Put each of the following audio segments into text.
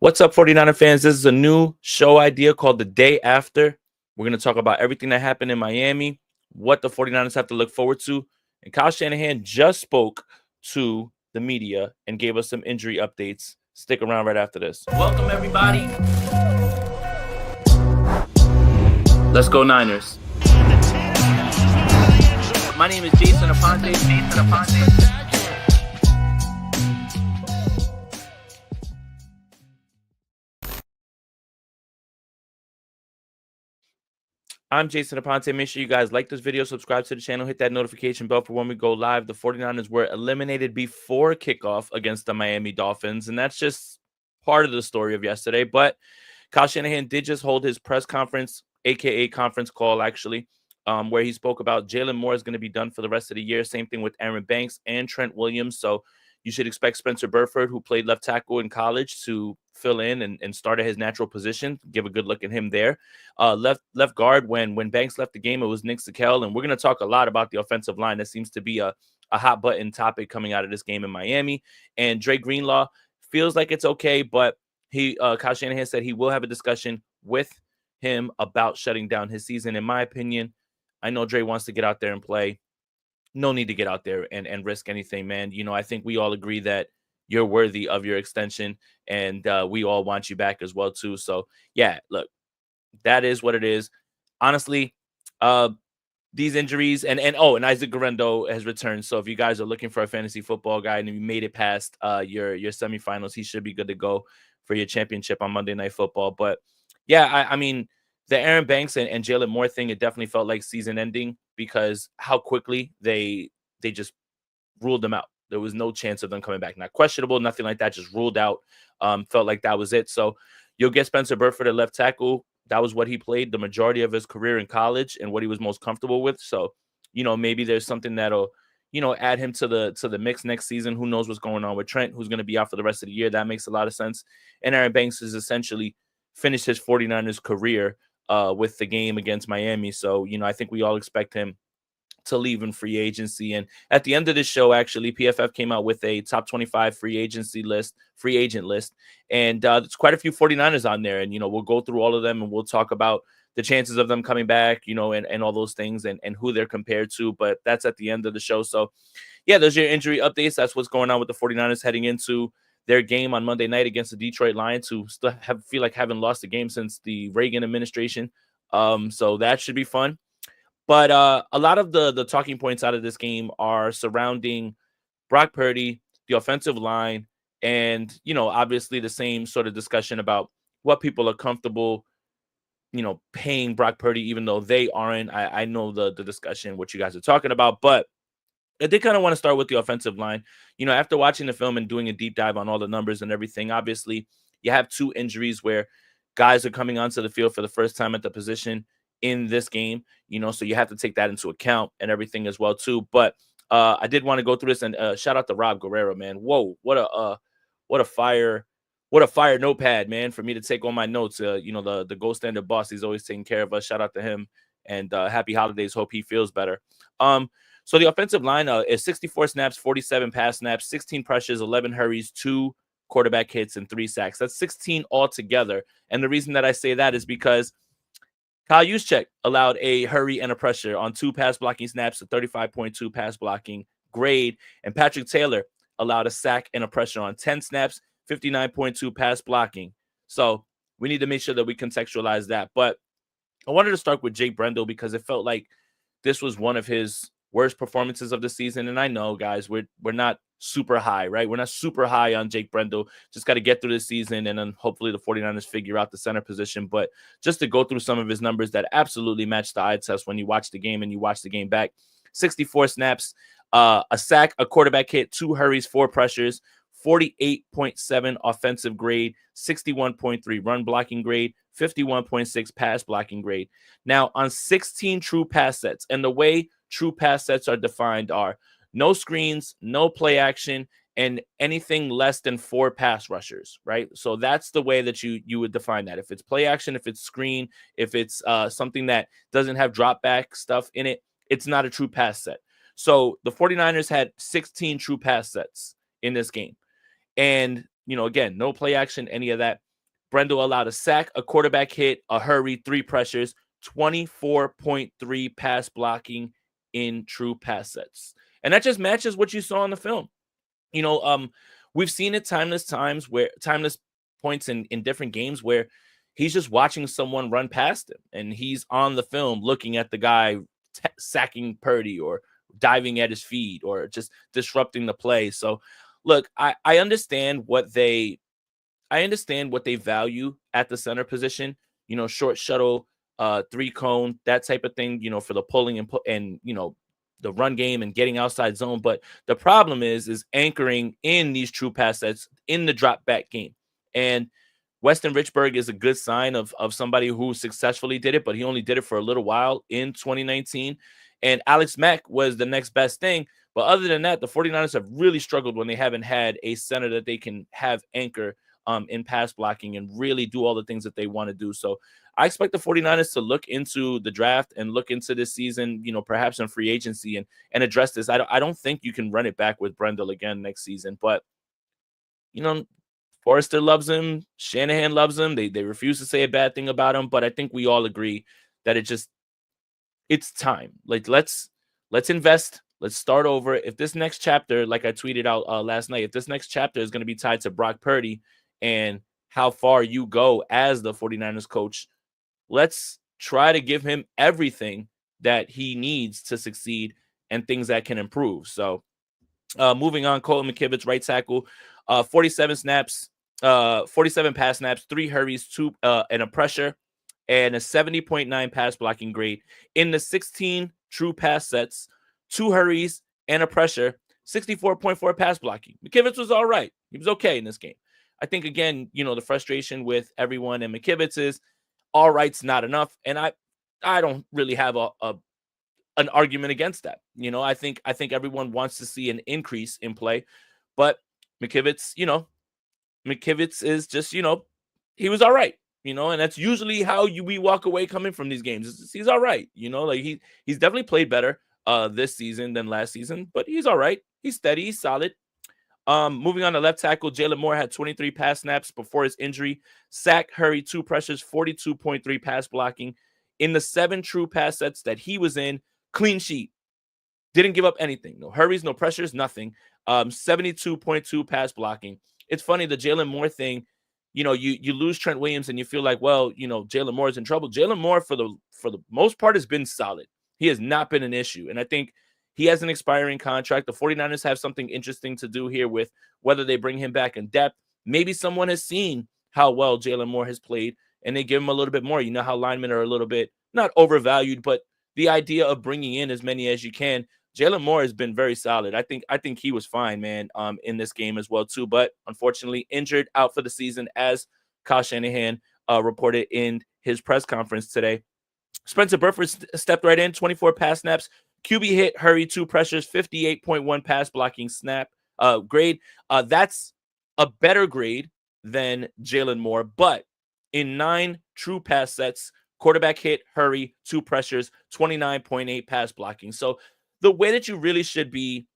What's up, 49er fans? This is a new show idea called The Day After. We're going to talk about everything that happened in Miami, what the 49ers have to look forward to. And Kyle Shanahan just spoke to the media and gave us some injury updates. Stick around right after this. Welcome, everybody. Let's go, Niners. My name is Jason Aponte. I'm Jason Aponte. Make sure you guys like this video, subscribe to the channel, hit that notification bell for when we go live. The 49ers were eliminated before kickoff against the Miami Dolphins, and that's just part of the story of yesterday. But Kyle Shanahan did just hold his press conference, aka conference call, actually, where he spoke about Jalen Moore is going to be done for the rest of the year. Same thing with Aaron Banks and Trent Williams. So you should expect Spencer Burford, who played left tackle in college, to fill in and start at his natural position. Give a good look at him there. Left guard, when Banks left the game, it was Nick Sakel, and we're going to talk a lot about the offensive line. That seems to be a hot button topic coming out of this game in Miami. And Dre Greenlaw feels like it's okay, but Kyle Shanahan said he will have a discussion with him about shutting down his season. In my opinion, I know Dre wants to get out there and play. No need to get out there and risk anything, man. You know, I think we all agree that you're worthy of your extension, and we all want you back as well, too. So, yeah, look, that is what it is. Honestly, these injuries and Isaac Guerrero has returned. So if you guys are looking for a fantasy football guy and you made it past your semifinals, he should be good to go for your championship on Monday Night Football. But yeah, I mean, the Aaron Banks and Jalen Moore thing, it definitely felt like season ending because how quickly they just ruled them out. There was no chance of them coming back. Not questionable, nothing like that, just ruled out. Felt like that was it. So you'll get Spencer Burford at left tackle. That was what he played the majority of his career in college and what he was most comfortable with. So, maybe there's something that'll, add him to the mix next season. Who knows what's going on with Trent, who's going to be out for the rest of the year. That makes a lot of sense. And Aaron Banks has essentially finished his 49ers career with the game against Miami. So, I think we all expect him to leave in free agency. And at the end of this show, actually, PFF came out with a top 25 free agent list. And there's quite a few 49ers on there. And, we'll go through all of them and we'll talk about the chances of them coming back, and all those things and who they're compared to. But that's at the end of the show. So, yeah, those are your injury updates. That's what's going on with the 49ers heading into their game on Monday night against the Detroit Lions, who still feel like haven't lost a game since the Reagan administration. So that should be fun. But a lot of the talking points out of this game are surrounding Brock Purdy, the offensive line, and, obviously the same sort of discussion about what people are comfortable, paying Brock Purdy, even though they aren't. I know the discussion, what you guys are talking about, but I did kind of want to start with the offensive line. After watching the film and doing a deep dive on all the numbers and everything, obviously you have two injuries where guys are coming onto the field for the first time at the position in this game, so you have to take that into account and everything as well too. But I did want to go through this and shout out to Rob Guerrero, man. Whoa, what a fire notepad, man, for me to take all my notes. The gold standard boss, he's always taking care of us. Shout out to him, and happy holidays. Hope he feels better. So the offensive line is 64 snaps, 47 pass snaps, 16 pressures, 11 hurries, 2 quarterback hits, and 3 sacks. That's 16 altogether. And the reason that I say that is because Kyle Juszczyk allowed a hurry and a pressure on 2 pass blocking snaps, a 35.2 pass blocking grade. And Patrick Taylor allowed a sack and a pressure on 10 snaps, 59.2 pass blocking. So we need to make sure that we contextualize that. But I wanted to start with Jake Brendel because it felt like this was one of his worst performances of the season. And I know, guys, we're not super high, right? We're not super high on Jake Brendel. Just got to get through the season, and then hopefully the 49ers figure out the center position. But just to go through some of his numbers that absolutely match the eye test when you watch the game and you watch the game back. 64 snaps, a sack, a quarterback hit, 2 hurries, 4 pressures, 48.7 offensive grade, 61.3 run blocking grade, 51.6 pass blocking grade. Now, on 16 true pass sets, and the way true pass sets are defined are no screens, no play action, and anything less than 4 pass rushers, right? So that's the way that you would define that. If it's play action, if it's screen, if it's something that doesn't have drop back stuff in it, it's not a true pass set. So the 49ers had 16 true pass sets in this game. And, again, no play action, any of that. Brendel allowed a sack, a quarterback hit, a hurry, 3 pressures, 24.3 pass blocking in true pass sets. And that just matches what you saw on the film. We've seen it timeless points in different games where he's just watching someone run past him and he's on the film looking at the guy sacking Purdy or diving at his feet or just disrupting the play. So look, I understand what they value at the center position, short shuttle, 3-cone, that type of thing, for the pulling and the run game and getting outside zone. But the problem is anchoring in these true pass sets in the drop back game. And Weston Richburg is a good sign of somebody who successfully did it, but he only did it for a little while in 2019. And Alex Mack was the next best thing. But other than that, the 49ers have really struggled when they haven't had a center that they can have anchor in pass blocking and really do all the things that they want to do. So I expect the 49ers to look into the draft and look into this season, perhaps in free agency and address this. I don't think you can run it back with Brendel again next season, but Forrester loves him. Shanahan loves him. They refuse to say a bad thing about him, but I think we all agree that it's time. Like let's invest. Let's start over. If this next chapter, like I tweeted out last night, if this next chapter is going to be tied to Brock Purdy and how far you go as the 49ers coach, let's try to give him everything that he needs to succeed and things that can improve. So moving on, Colton McKivitz, right tackle, 47 snaps, 47 pass snaps, 3 hurries, 2 and a pressure, and a 70.9 pass blocking grade. In the 16 true pass sets, 2 hurries and a pressure, 64.4 pass blocking. McKivitz was all right. He was okay in this game. I think, again, the frustration with everyone and McKivitz is all right's not enough. And I don't really have an argument against that. I think everyone wants to see an increase in play, but McKivitz is just, he was all right, and that's usually how we walk away coming from these games. He's all right. Like he's definitely played better this season than last season, but he's all right. He's steady. He's solid. Moving on to left tackle, Jalen Moore had 23 pass snaps before his injury, sack, hurry, 2 pressures, 42.3 pass blocking. In the 7 true pass sets that he was in, clean sheet, didn't give up anything. No hurries, no pressures, nothing. 72.2 pass blocking. It's funny, the Jalen Moore thing, you lose Trent Williams and you feel like, well, Jalen Moore is in trouble. Jalen Moore, for the most part, has been solid. He has not been an issue. And I think he has an expiring contract. The 49ers have something interesting to do here with whether they bring him back in depth. Maybe someone has seen how well Jalen Moore has played and they give him a little bit more. You know how linemen are a little bit not overvalued, but the idea of bringing in as many as you can. Jalen Moore has been very solid. I think he was fine, man, in this game as well, too. But unfortunately, injured, out for the season, as Kyle Shanahan reported in his press conference today. Spencer Burford stepped right in, 24 pass snaps, QB hit, hurry, 2 pressures, 58.1 pass blocking snap grade. That's a better grade than Jalen Moore, but in 9 true pass sets, quarterback hit, hurry, 2 pressures, 29.8 pass blocking. So the way that you really should be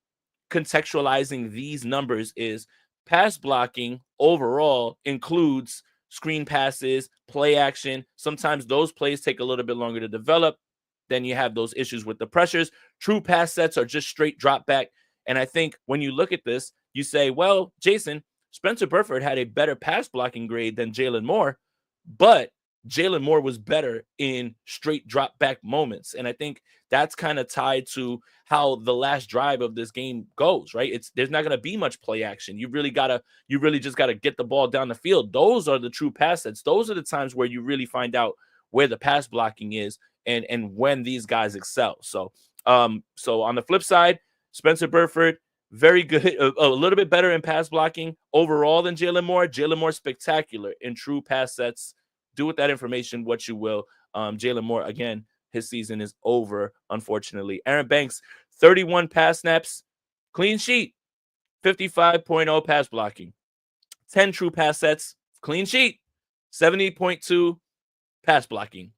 contextualizing these numbers is pass blocking overall includes screen passes, play action. Sometimes those plays take a little bit longer to develop. Then you have those issues with the pressures. True pass sets are just straight drop back. And I think when you look at this, you say, well, Jason, Spencer Burford had a better pass blocking grade than Jalen Moore, but Jalen Moore was better in straight drop back moments. And I think that's kind of tied to how the last drive of this game goes, right? There's not going to be much play action. You really just got to get the ball down the field. Those are the true pass sets. Those are the times where you really find out where the pass blocking is and when these guys excel. So on the flip side, Spencer Burford, very good, a little bit better in pass blocking overall than Jalen Moore. Jalen Moore, spectacular in true pass sets. Do with that information what you will. Jalen Moore, again, his season is over, unfortunately. Aaron Banks, 31 pass snaps, clean sheet, 55.0 pass blocking. 10 true pass sets, clean sheet, 70.2 pass blocking.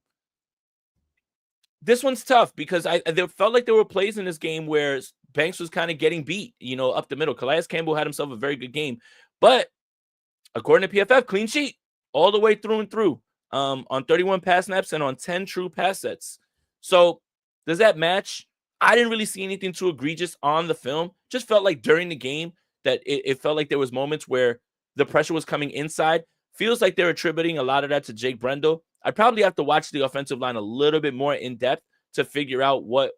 This one's tough because there felt like there were plays in this game where Banks was kind of getting beat, up the middle. Calais Campbell had himself a very good game. But according to PFF, clean sheet. all the way through and through, on 31 pass snaps and on 10 true pass sets. So does that match? I didn't really see anything too egregious on the film. Just felt like during the game that it felt like there was moments where the pressure was coming inside. Feels like they're attributing a lot of that to Jake Brendel. I'd probably have to watch the offensive line a little bit more in depth to figure out what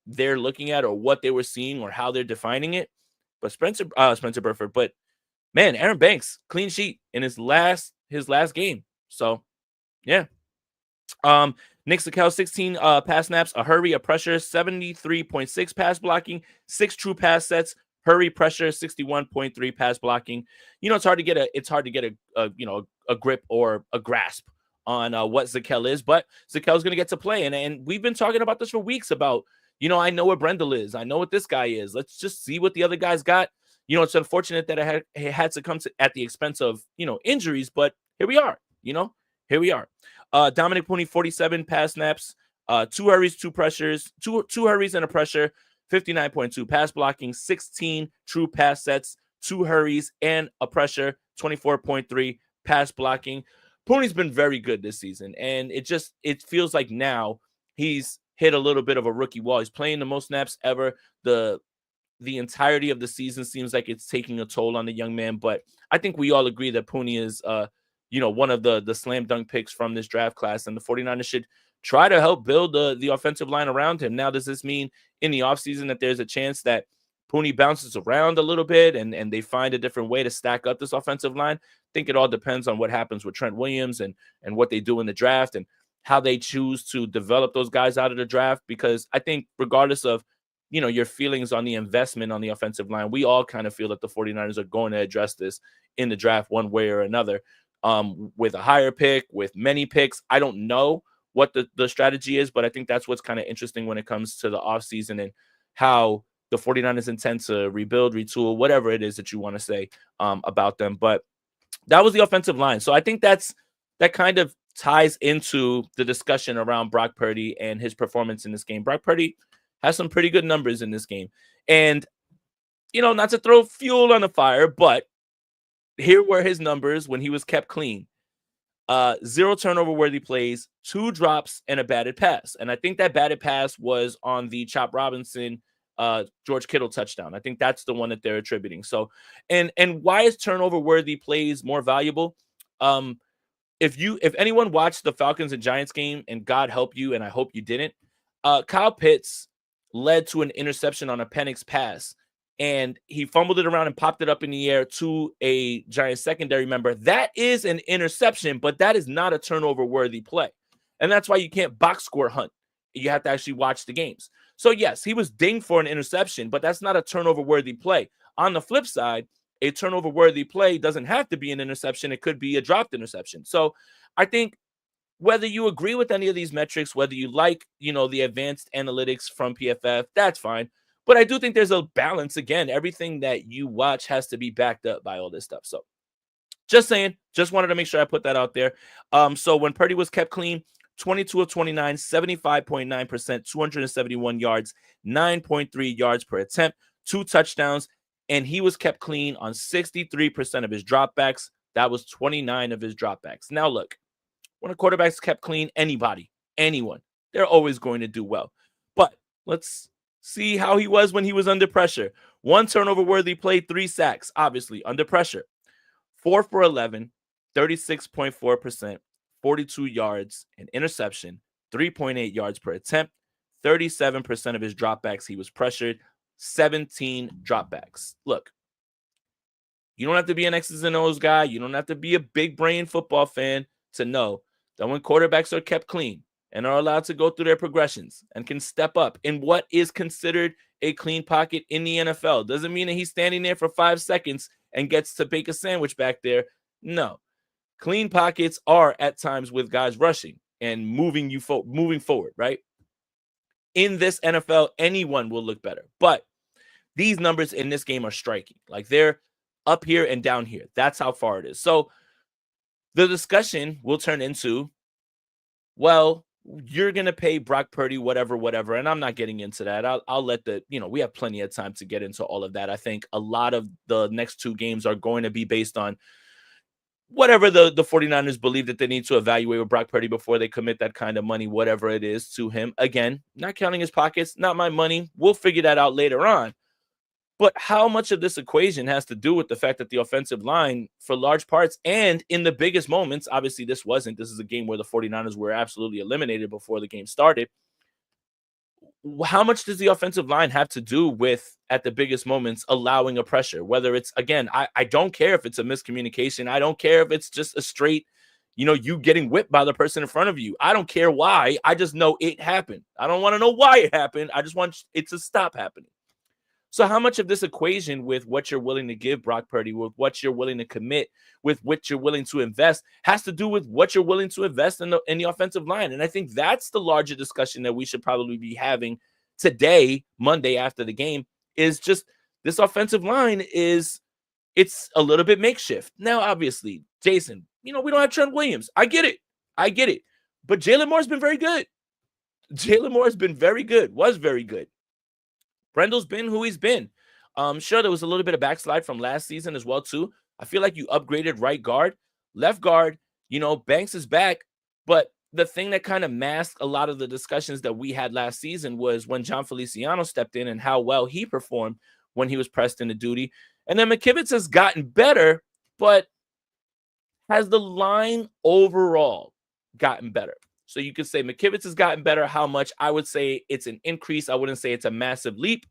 they're looking at or what they were seeing or how they're defining it. But Spencer Burford, but man, Aaron Banks, clean sheet in his last game. So yeah. Nick Sakel, 16 pass snaps, a hurry, a pressure, 73.6 pass blocking, 6 true pass sets, hurry, pressure, 61.3 pass blocking. It's hard to get a grip or a grasp on what Zakel is, but Zakel's going to get to play. And we've been talking about this for weeks about, I know what Brendel is. I know what this guy is. Let's just see what the other guys got. It's unfortunate that it had to come at the expense of, injuries, but here we are, here we are. Dominic Puni, 47 pass snaps, 2 hurries, 2 pressures, two hurries and a pressure, 59.2 pass blocking, 16 true pass sets, 2 hurries and a pressure, 24.3 pass blocking. Puni's been very good this season, and it feels like now he's hit a little bit of a rookie wall. He's playing the most snaps ever. The entirety of the season seems like it's taking a toll on the young man, but I think we all agree that Puni is one of the slam dunk picks from this draft class, and the 49ers should try to help build the offensive line around him. Now, does this mean in the offseason that there's a chance that Puni bounces around a little bit and they find a different way to stack up this offensive line? I think it all depends on what happens with Trent Williams and what they do in the draft and how they choose to develop those guys out of the draft, because I think regardless of your feelings on the investment on the offensive line, we all kind of feel that the 49ers are going to address this in the draft one way or another, with a higher pick, with many picks. I don't know what the strategy is, but I think that's what's kind of interesting when it comes to the offseason and how the 49ers intend to rebuild, retool, whatever it is that you want to say about them. But that was the offensive line. So I think that kind of ties into the discussion around Brock Purdy and his performance in this game. Brock Purdy has some pretty good numbers in this game. And, not to throw fuel on the fire, but here were his numbers when he was kept clean. 0 turnover-worthy plays, 2 drops, and a batted pass. And I think that batted pass was on the Chop Robinson, George Kittle touchdown. I think that's the one that they're attributing. So, and why is turnover-worthy plays more valuable? If anyone watched the Falcons and Giants game, and God help you, and I hope you didn't, Kyle Pitts led to an interception on a Penix pass, and he fumbled it around and popped it up in the air to a Giants secondary member. That is an interception, but that is not a turnover-worthy play. And that's why you can't box score hunt. You have to actually watch the games. So, yes, he was dinged for an interception, but that's not a turnover-worthy play. On the flip side, a turnover-worthy play doesn't have to be an interception. It could be a dropped interception. So, I think whether you agree with any of these metrics, whether you like, the advanced analytics from PFF, that's fine. But I do think there's a balance. Again, everything that you watch has to be backed up by all this stuff. So just saying, just wanted to make sure I put that out there. So when Purdy was kept clean, 22 of 29, 75.9%, 271 yards, 9.3 yards per attempt, 2 touchdowns, and he was kept clean on 63% of his dropbacks. That was 29 of his dropbacks. Now, look, when a quarterback's kept clean, anyone, they're always going to do well. But let's see how he was when he was under pressure. 1 turnover-worthy play, 3 sacks, obviously, under pressure. 4 for 11, 36.4%, 42 yards, an interception, 3.8 yards per attempt, 37% of his dropbacks he was pressured, 17 dropbacks. Look, you don't have to be an X's and O's guy. You don't have to be a big brain football fan to know that when quarterbacks are kept clean and are allowed to go through their progressions and can step up in what is considered a clean pocket in the NFL, doesn't mean that he's standing there for 5 seconds and gets to bake a sandwich back there. No. Clean pockets are at times with guys rushing and moving forward, right? In this NFL, anyone will look better. But these numbers in this game are striking. Like, they're up here and down here. That's how far it is. So the discussion will turn into, well, you're going to pay Brock Purdy whatever, and I'm not getting into that. I'll let we have plenty of time to get into all of that. I think a lot of the next 2 games are going to be based on whatever the 49ers believe that they need to evaluate with Brock Purdy before they commit that kind of money, whatever it is, to him. Again, not counting his pockets, not my money. We'll figure that out later on. But how much of this equation has to do with the fact that the offensive line, for large parts, and in the biggest moments, obviously this wasn't. This is a game where the 49ers were absolutely eliminated before the game started. How much does the offensive line have to do with, at the biggest moments, allowing a pressure? Whether it's, again, I don't care if it's a miscommunication. I don't care if it's just a straight, you getting whipped by the person in front of you. I don't care why. I just know it happened. I don't want to know why it happened. I just want it to stop happening. So how much of this equation with what you're willing to give Brock Purdy, with what you're willing to commit, with what you're willing to invest, has to do with what you're willing to invest in the offensive line? And I think that's the larger discussion that we should probably be having today, Monday after the game, is just this offensive line it's a little bit makeshift. Now, obviously, Jason, we don't have Trent Williams. I get it. But Jalen Moore's been very good. Jalen Moore has been very good, was very good. Brendel's been who he's been. Sure, there was a little bit of backslide from last season as well, too. I feel like you upgraded right guard. Left guard, Banks is back. But the thing that kind of masked a lot of the discussions that we had last season was when John Feliciano stepped in and how well he performed when he was pressed into duty. And then McKivitz has gotten better, but has the line overall gotten better? So you could say McKivitz has gotten better. How much? I would say it's an increase. I wouldn't say it's a massive leap.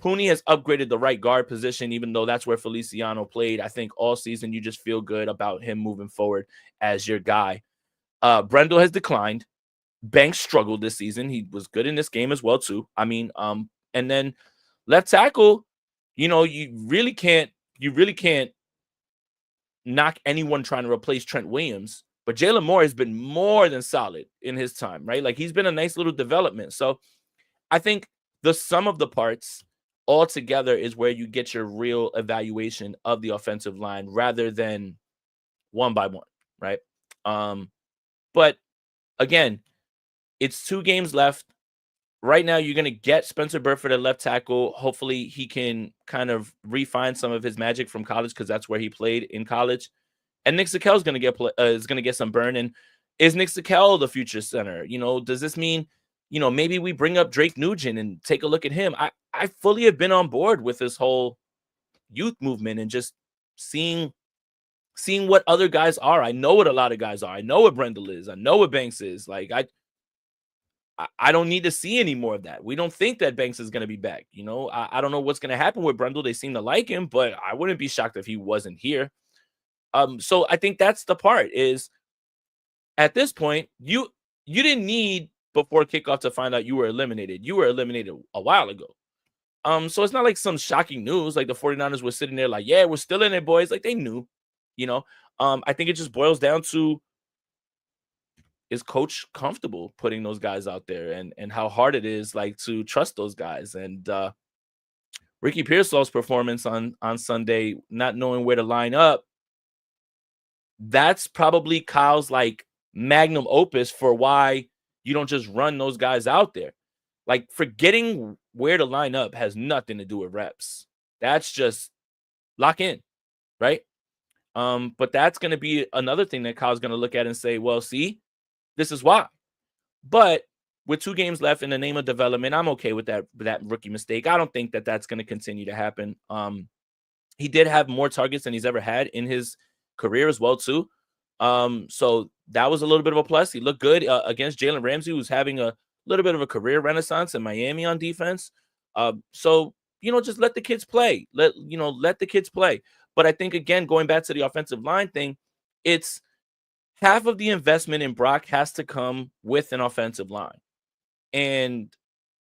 Pooney has upgraded the right guard position, even though that's where Feliciano played. I think all season you just feel good about him moving forward as your guy. Brendel has declined. Banks struggled this season. He was good in this game as well, too. And then left tackle, you really can't knock anyone trying to replace Trent Williams. But Jalen Moore has been more than solid in his time, right? Like, he's been a nice little development. So I think the sum of the parts all together is where you get your real evaluation of the offensive line rather than one by one, right? But again, it's 2 games left. Right now, you're going to get Spencer Burford at left tackle. Hopefully, he can kind of refine some of his magic from college, because that's where he played in college. And Nick Zakelj is going to get some burn. And is Nick Zakelj the future center? Does this mean, maybe we bring up Drake Nugent and take a look at him? I fully have been on board with this whole youth movement and just seeing what other guys are. I know what a lot of guys are. I know what Brendel is. I know what Banks is. Like, I don't need to see any more of that. We don't think that Banks is going to be back. I don't know what's going to happen with Brendel. They seem to like him, but I wouldn't be shocked if he wasn't here. So I think that's the part is, at this point, you didn't need before kickoff to find out you were eliminated. You were eliminated a while ago. So it's not like some shocking news. Like, the 49ers were sitting there like, yeah, we're still in it, boys. Like, they knew, I think it just boils down to, is coach comfortable putting those guys out there and how hard it is, like, to trust those guys. And Ricky Pearsall's performance on Sunday, not knowing where to line up, that's probably Kyle's like magnum opus for why you don't just run those guys out there. Like, forgetting where to line up has nothing to do with reps. That's just lock in, right? But that's going to be another thing that Kyle's going to look at and say, well, see, this is why. But with 2 games left in the name of development, I'm okay with that rookie mistake. I don't think that that's going to continue to happen. He did have more targets than he's ever had in his career as well, too. So that was a little bit of a plus. He looked good against Jalen Ramsey, who's having a little bit of a career renaissance in Miami on defense. So, just let the kids play. Let the kids play. But I think, again, going back to the offensive line thing, it's half of the investment in Brock has to come with an offensive line. And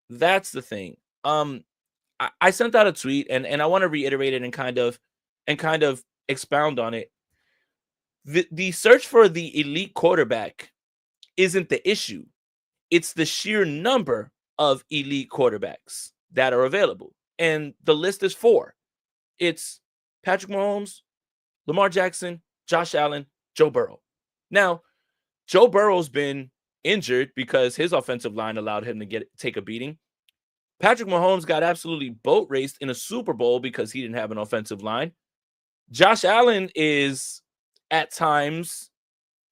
that's the thing. I sent out a tweet and I want to reiterate it and kind of expound on it. The search for the elite quarterback isn't the issue. It's the sheer number of elite quarterbacks that are available. And the list is 4. It's Patrick Mahomes, Lamar Jackson, Josh Allen, Joe Burrow. Now, Joe Burrow's been injured because his offensive line allowed him to take a beating. Patrick Mahomes got absolutely boat raced in a Super Bowl because he didn't have an offensive line. Josh Allen is at times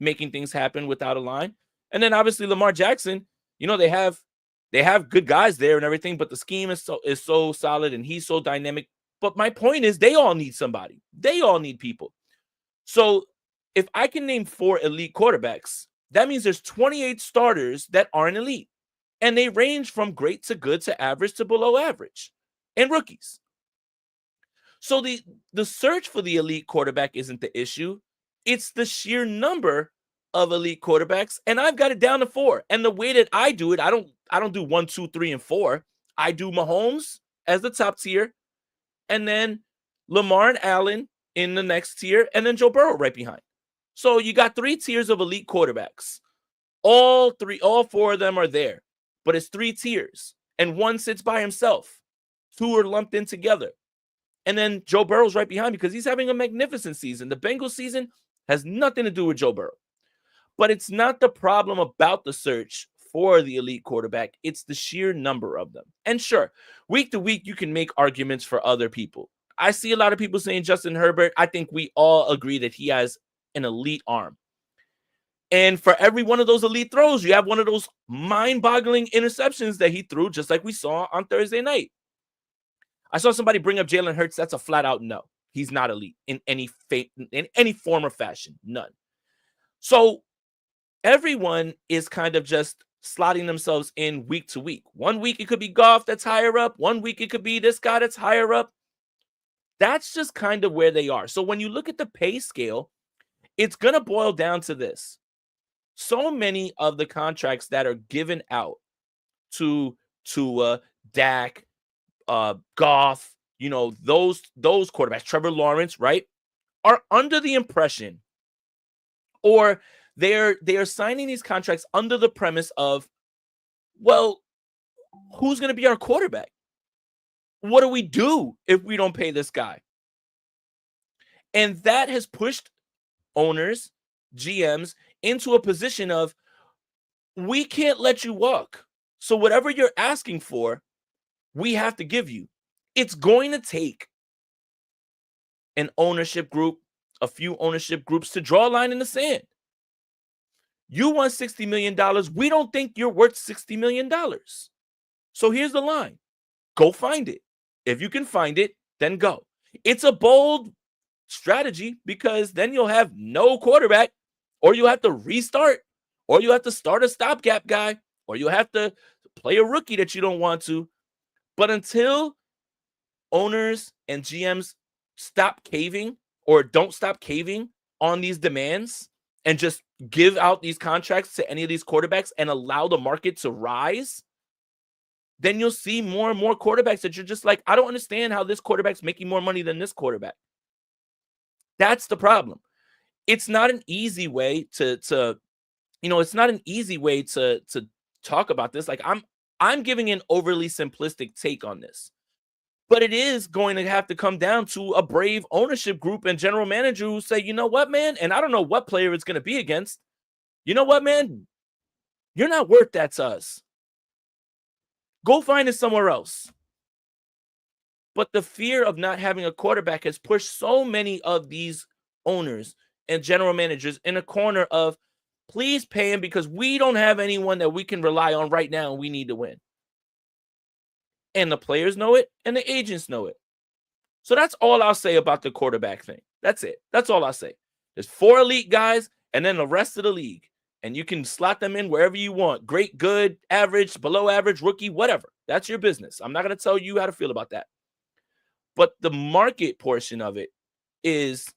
making things happen without a line. And then obviously Lamar Jackson, they have good guys there and everything, but the scheme is so solid and he's so dynamic. But my point is they all need somebody. They all need people. So if I can name 4 elite quarterbacks, that means there's 28 starters that aren't elite. And they range from great to good to average to below average and rookies. So the search for the elite quarterback isn't the issue. It's the sheer number of elite quarterbacks. And I've got it down to 4. And the way that I do it, I don't do 1, 2, 3, and 4. I do Mahomes as the top tier, and then Lamar and Allen in the next tier, and then Joe Burrow right behind. So you got 3 tiers of elite quarterbacks. All 4 of them are there, but it's 3 tiers, and 1 sits by himself. 2 are lumped in together. And then Joe Burrow's right behind because he's having a magnificent season. The Bengals season has nothing to do with Joe Burrow. But it's not the problem about the search for the elite quarterback. It's the sheer number of them. And sure, week to week, you can make arguments for other people. I see a lot of people saying Justin Herbert. I think we all agree that he has an elite arm. And for every one of those elite throws, you have one of those mind-boggling interceptions that he threw, just like we saw on Thursday night. I saw somebody bring up Jalen Hurts. That's a flat-out no. He's not elite in any form or fashion. None. So everyone is kind of just slotting themselves in week to week. 1 week, it could be Goff that's higher up. 1 week, it could be this guy that's higher up. That's just kind of where they are. So when you look at the pay scale, it's going to boil down to this. So many of the contracts that are given out to Dak, Goff, those quarterbacks, Trevor Lawrence, right, are under the impression, or they are signing these contracts under the premise of, well, who's going to be our quarterback? What do we do if we don't pay this guy? And that has pushed owners, GMs, into a position of, we can't let you walk. So whatever you're asking for, we have to give you. It's going to take an ownership group, a few ownership groups to draw a line in the sand. You want $60 million. We don't think you're worth $60 million. So here's the line. Go find it. If you can find it, then go. It's a bold strategy because then you'll have no quarterback, or you'll have to restart, or you have to start a stopgap guy, or you have to play a rookie that you don't want to. But until owners and GMs stop caving or don't stop caving on these demands and just give out these contracts to any of these quarterbacks and allow the market to rise, then you'll see more and more quarterbacks that you're just like, I don't understand how this quarterback's making more money than this quarterback. That's the problem. It's not an easy way to talk about this. Like I'm giving an overly simplistic take on this, but it is going to have to come down to a brave ownership group and general manager who say, you know what, man? And I don't know what player it's going to be against. You know what, man? You're not worth that to us. Go find it somewhere else. But the fear of not having a quarterback has pushed so many of these owners and general managers in a corner of, please pay him because we don't have anyone that we can rely on right now and we need to win. And the players know it and the agents know it. So that's all I'll say about the quarterback thing. That's it. That's all I'll say. There's 4 elite guys and then the rest of the league. And you can slot them in wherever you want. Great, good, average, below average, rookie, whatever. That's your business. I'm not going to tell you how to feel about that. But the market portion of it is,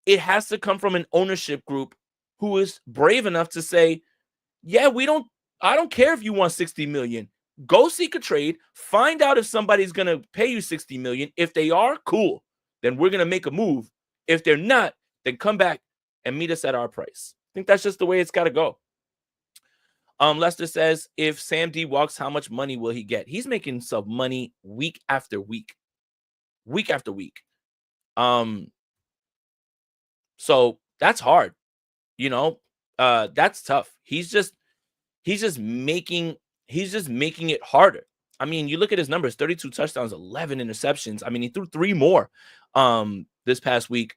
it has to come from an ownership group who is brave enough to say, yeah, I don't care if you want $60 million. Go seek a trade. Find out if somebody's going to pay you $60 million. If they are, cool. Then we're going to make a move. If they're not, then come back and meet us at our price. I think that's just the way it's got to go. Lester says, if Sam D walks, how much money will he get? He's making some money week after week. Week after week. So that's hard. That's tough. He's just making it harder. I mean, you look at his numbers, 32 touchdowns, 11 interceptions. I mean, he threw 3 more this past week.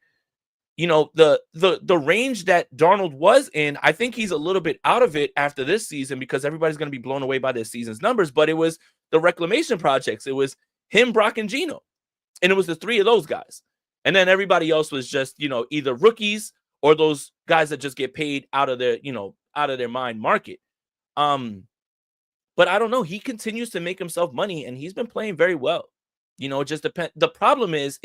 the range that Darnold was in, I think he's a little bit out of it after this season because everybody's going to be blown away by this season's numbers. But it was the reclamation projects. It was him, Brock, and Geno. And it was the three of those guys. And then everybody else was just, either rookies or those guys that just get paid out of their mind market. But I don't know. He continues to make himself money and he's been playing very well. It just depends. The problem is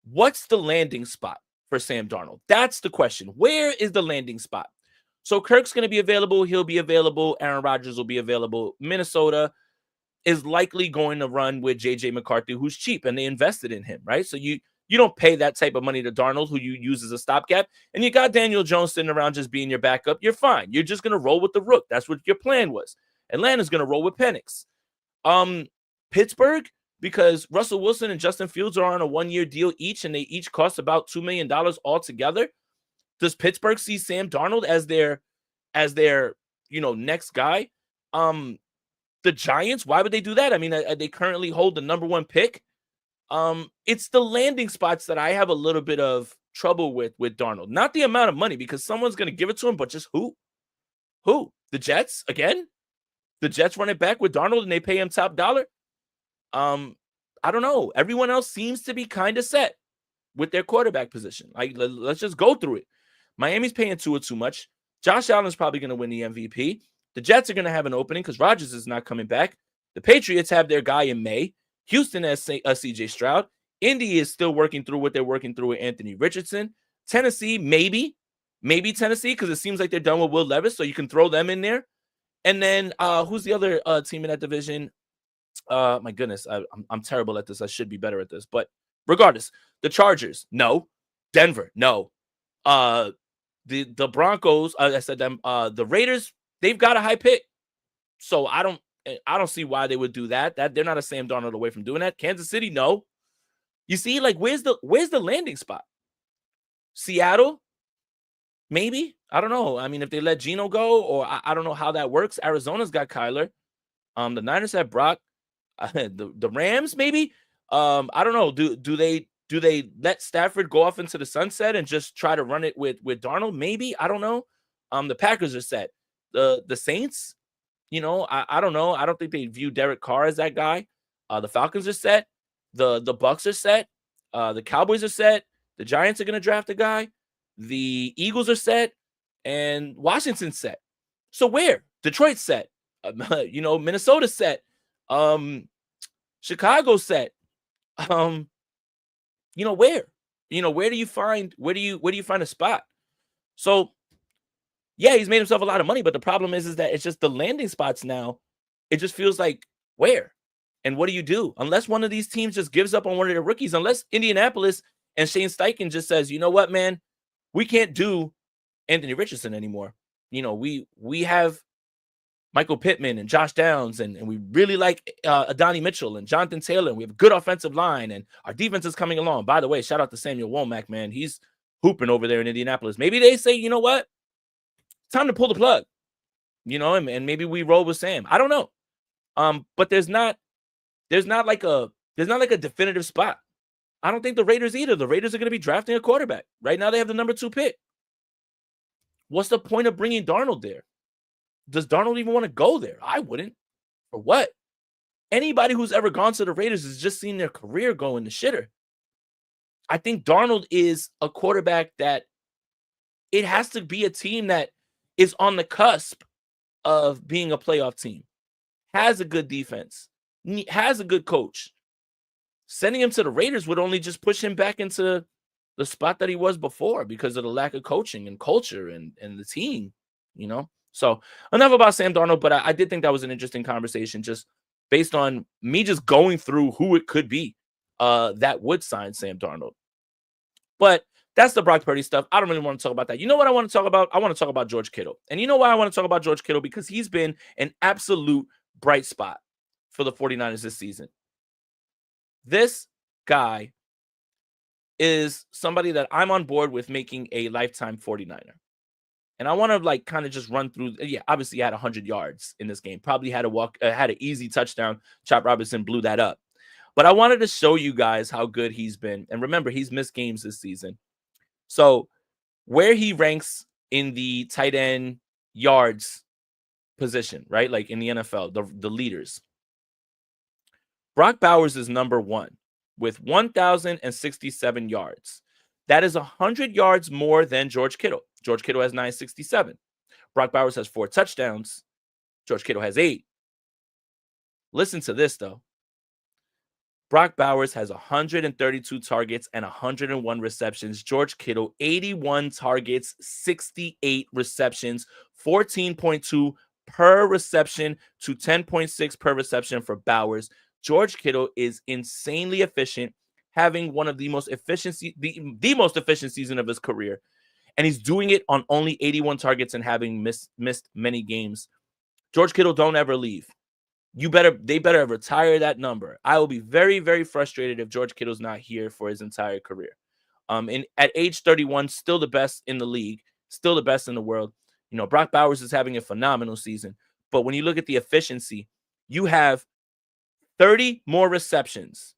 what's the landing spot for Sam Darnold? That's the question. Where is the landing spot? So Kirk's going to be available. He'll be available. Aaron Rodgers will be available. Minnesota is likely going to run with J.J. McCarthy, who's cheap, and they invested in him, right? So you don't pay that type of money to Darnold, who you use as a stopgap, and you got Daniel Jones sitting around just being your backup. You're fine. You're just going to roll with the rook. That's what your plan was. Atlanta's going to roll with Penix. Pittsburgh, because Russell Wilson and Justin Fields are on a one-year deal each, and they each cost about $2 million altogether. Does Pittsburgh see Sam Darnold as their next guy? The Giants, why would they do that? I mean, they currently hold the number one pick. It's the landing spots that I have a little bit of trouble with Darnold. Not the amount of money, because someone's going to give it to him, but just who? Who? The Jets again? The Jets run it back with Darnold and they pay him top dollar? I don't know. Everyone else seems to be kind of set with their quarterback position. Like, let's just go through it. Miami's paying Tua too much. Josh Allen's probably going to win the MVP. The Jets are going to have an opening because Rodgers is not coming back. The Patriots have their guy in May. Houston has C.J. Stroud. Indy is still working through what they're working through with Anthony Richardson. Tennessee, maybe Tennessee, because it seems like they're done with Will Levis, so you can throw them in there. And then who's the other team in that division? My goodness, I'm terrible at this. I should be better at this. But regardless, the Chargers, no. Denver, no. The Broncos, I said them. The Raiders, they've got a high pick, so I don't see why they would do that. That they're not a Sam Darnold away from doing that. Kansas City, no. You see, like, where's the landing spot? Seattle, maybe. I don't know. I mean, if they let Geno go, or I don't know how that works. Arizona's got Kyler. The Niners have Brock. The Rams, maybe. I don't know. Do they let Stafford go off into the sunset and just try to run it with Darnold? Maybe. I don't know. The Packers are set. The Saints, I don't know. I don't think they view Derek Carr as that guy. The Falcons are set. The Bucks are set. The Cowboys are set. The Giants are going to draft a guy. The Eagles are set. And Washington's set. So where? Detroit's set. Minnesota's set. Chicago's set. Where? Where do you find a spot? So yeah, he's made himself a lot of money, but the problem is that it's just the landing spots now. It just feels like, where? And what do you do? Unless one of these teams just gives up on one of their rookies, unless Indianapolis and Shane Steichen just says, you know what, man, we can't do Anthony Richardson anymore. We have Michael Pittman and Josh Downs, and we really like Adonai Mitchell and Jonathan Taylor, and we have a good offensive line, and our defense is coming along. By the way, shout out to Samuel Womack, man. He's hooping over there in Indianapolis. Maybe they say, you know what? Time to pull the plug, and maybe we roll with Sam. I don't know. But there's not like a definitive spot. I don't think the Raiders either. The Raiders are going to be drafting a quarterback. Right now they have the number 2 pick. What's the point of bringing Darnold there? Does Darnold even want to go there? I wouldn't. For what? Anybody who's ever gone to the Raiders has just seen their career go in the shitter. I think Darnold is a quarterback that it has to be a team that is on the cusp of being a playoff team, has a good defense, has a good coach. Sending him to the Raiders would only just push him back into the spot that he was before because of the lack of coaching and culture and the team, So enough about Sam Darnold, but I did think that was an interesting conversation just based on me just going through who it could be that would sign Sam Darnold. But that's the Brock Purdy stuff. I don't really want to talk about that. You know what I want to talk about? I want to talk about George Kittle. And you know why I want to talk about George Kittle? Because he's been an absolute bright spot for the 49ers this season. This guy is somebody that I'm on board with making a lifetime 49er. And I want to kind of just run through. Yeah, obviously he had 100 yards in this game. Probably had an easy touchdown. Chop Robinson blew that up. But I wanted to show you guys how good he's been. And remember, he's missed games this season. So where he ranks in the tight end yards position, right? Like in the NFL, the leaders. Brock Bowers is number 1 with 1,067 yards. That is 100 yards more than George Kittle. George Kittle has 967. Brock Bowers has 4 touchdowns. George Kittle has 8. Listen to this, though. Brock Bowers has 132 targets and 101 receptions. George Kittle, 81 targets, 68 receptions, 14.2 per reception to 10.6 per reception for Bowers. George Kittle is insanely efficient, having one of the most efficient season of his career. And he's doing it on only 81 targets and having missed many games. George Kittle, don't ever leave. They better retire that number. I will be very, very frustrated if George Kittle's not here for his entire career. And at age 31, still the best in the league, still the best in the world. You know, Brock Bowers is having a phenomenal season. But when you look at the efficiency, you have 30 more receptions,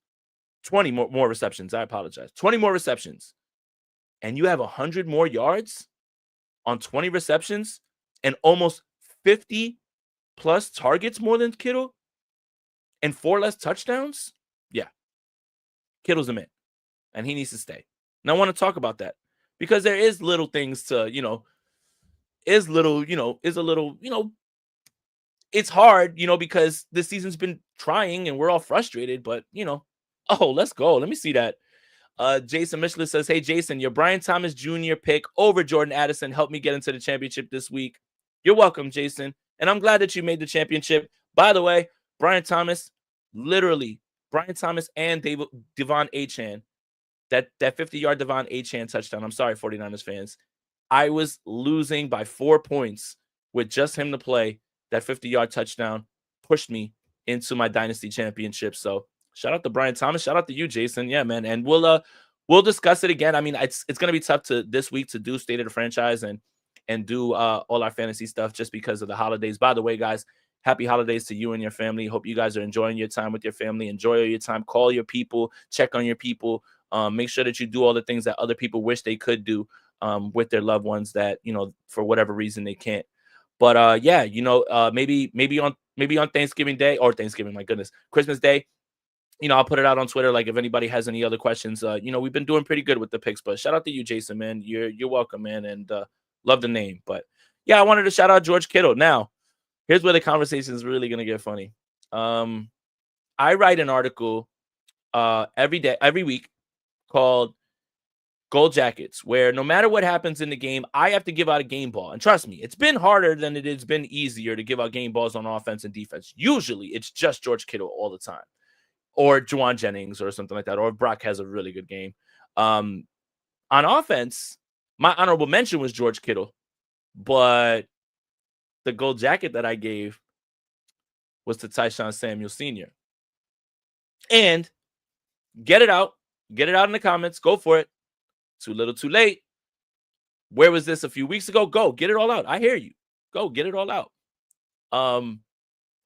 20 more receptions. I apologize. 20 more receptions. And you have 100 more yards on 20 receptions and almost 50 plus targets more than Kittle and 4 less touchdowns. Yeah. Kittle's a man and he needs to stay. And I want to talk about that because there is little things to, it's hard, because this season's been trying and we're all frustrated, but let's go. Let me see that. Jason Michelin says, hey, Jason, your Brian Thomas Jr. pick over Jordan Addison helped me get into the championship this week. You're welcome, Jason. And I'm glad that you made the championship. By the way, Brian Thomas and Devon Achane, that 50-yard Devon Achane touchdown. I'm sorry, 49ers fans. I was losing by 4 points with just him to play. That 50-yard touchdown pushed me into my dynasty championship. So shout out to Brian Thomas. Shout out to you, Jason. Yeah, man. And we'll discuss it again. I mean, it's going to be tough this week to do State of the Franchise and do all our fantasy stuff just because of the holidays. By the way, guys, happy holidays to you and your family. Hope you guys are enjoying your time with your family. Enjoy your time. Call your people. Check on your people. Make sure that you do all the things that other people wish they could do with their loved ones that, for whatever reason they can't. But maybe on Thanksgiving Day or Christmas Day, I'll put it out on Twitter. Like if anybody has any other questions, we've been doing pretty good with the picks, but shout out to you, Jason, man. You're welcome, man. And love the name. But yeah, I wanted to shout out George Kittle. Now, here's where the conversation is really going to get funny. I write an article every week called Gold Jackets, where no matter what happens in the game, I have to give out a game ball. And trust me, it's been harder than it has been easier to give out game balls on offense and defense. Usually it's just George Kittle all the time, or Juwan Jennings or something like that, or Brock has a really good game. On offense, my honorable mention was George Kittle, but the gold jacket that I gave was to Tyshawn Samuel Sr. And get it out in the comments. Go for it. Too little, too late. Where was this a few weeks ago? Go get it all out. I hear you. Go get it all out.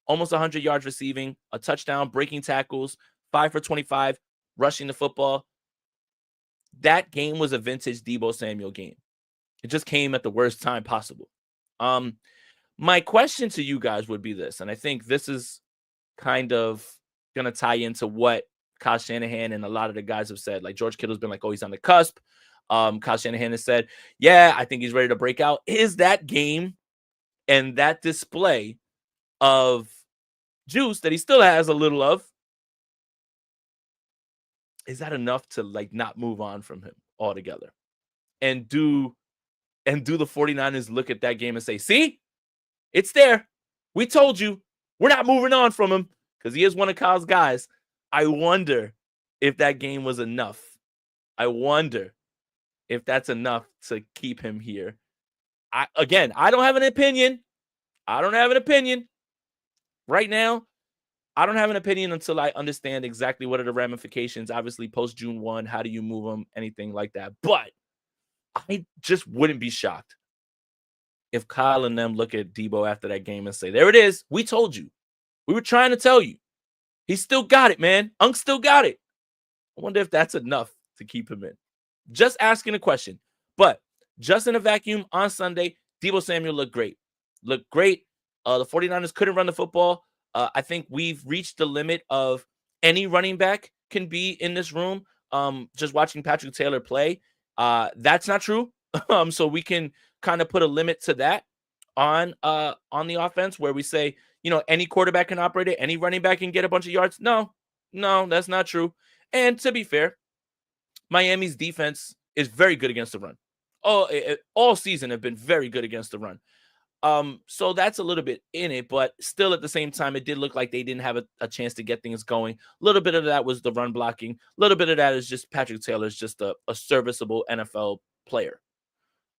Almost 100 yards receiving, a touchdown, breaking tackles, 5 for 25, rushing the football. That game was a vintage Deebo Samuel game. It just came at the worst time possible. My question to you guys would be this, and I think this is kind of going to tie into what Kyle Shanahan and a lot of the guys have said. Like George Kittle's been like, oh, he's on the cusp. Kyle Shanahan has said, yeah, I think he's ready to break out. Is that game and that display of juice that he still has a little of, is that enough to like not move on from him altogether? And do the 49ers look at that game and say, see, it's there. We told you we're not moving on from him because he is one of Kyle's guys. I wonder if that game was enough. I wonder if that's enough to keep him here. I don't have an opinion. Right now, I don't have an opinion until I understand exactly what are the ramifications. Obviously, post June 1, how do you move them? Anything like that. But I just wouldn't be shocked if Kyle and them look at Deebo after that game and say, there it is. We told you. We were trying to tell you. He still got it, man. Unk still got it. I wonder if that's enough to keep him in. Just asking a question. But just in a vacuum on Sunday, Deebo Samuel looked great. Looked great. The 49ers couldn't run the football. I think we've reached the limit of any running back can be in this room. Just watching Patrick Taylor play, that's not true. So we can kind of put a limit to that on the offense, where we say, any quarterback can operate it, any running back can get a bunch of yards. No, that's not true. And to be fair, Miami's defense is very good against the run. All season have been very good against the run. So that's a little bit in it, but still at the same time, it did look like they didn't have a chance to get things going. A little bit of that was the run blocking. A little bit of that is just Patrick Taylor's just a serviceable NFL player.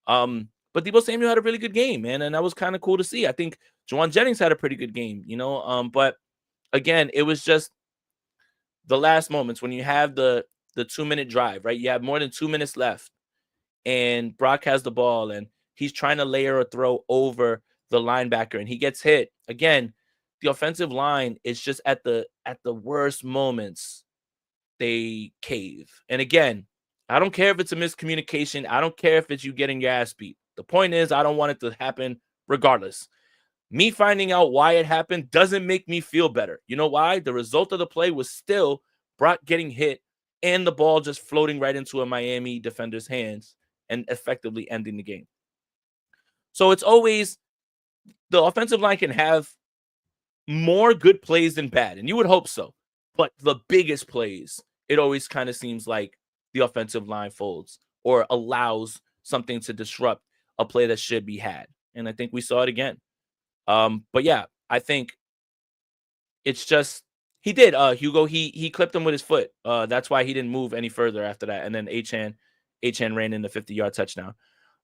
But Deebo Samuel had a really good game, man, and that was kind of cool to see. I think Juwan Jennings had a pretty good game, but again, it was just the last moments when you have the 2-minute drive, right? You have more than 2 minutes left, and Brock has the ball, and he's trying to layer a throw over the linebacker, and he gets hit. Again, the offensive line is just at the worst moments, they cave. And again, I don't care if it's a miscommunication. I don't care if it's you getting your ass beat. The point is, I don't want it to happen regardless. Me finding out why it happened doesn't make me feel better. You know why? The result of the play was still Brock getting hit and the ball just floating right into a Miami defender's hands and effectively ending the game. So it's always the offensive line can have more good plays than bad, and you would hope so. But the biggest plays, it always kind of seems like the offensive line folds or allows something to disrupt a play that should be had. And I think we saw it again. But yeah, I think it's just he did. Hugo, he clipped him with his foot. That's why he didn't move any further after that. And then Achan ran in the 50-yard touchdown.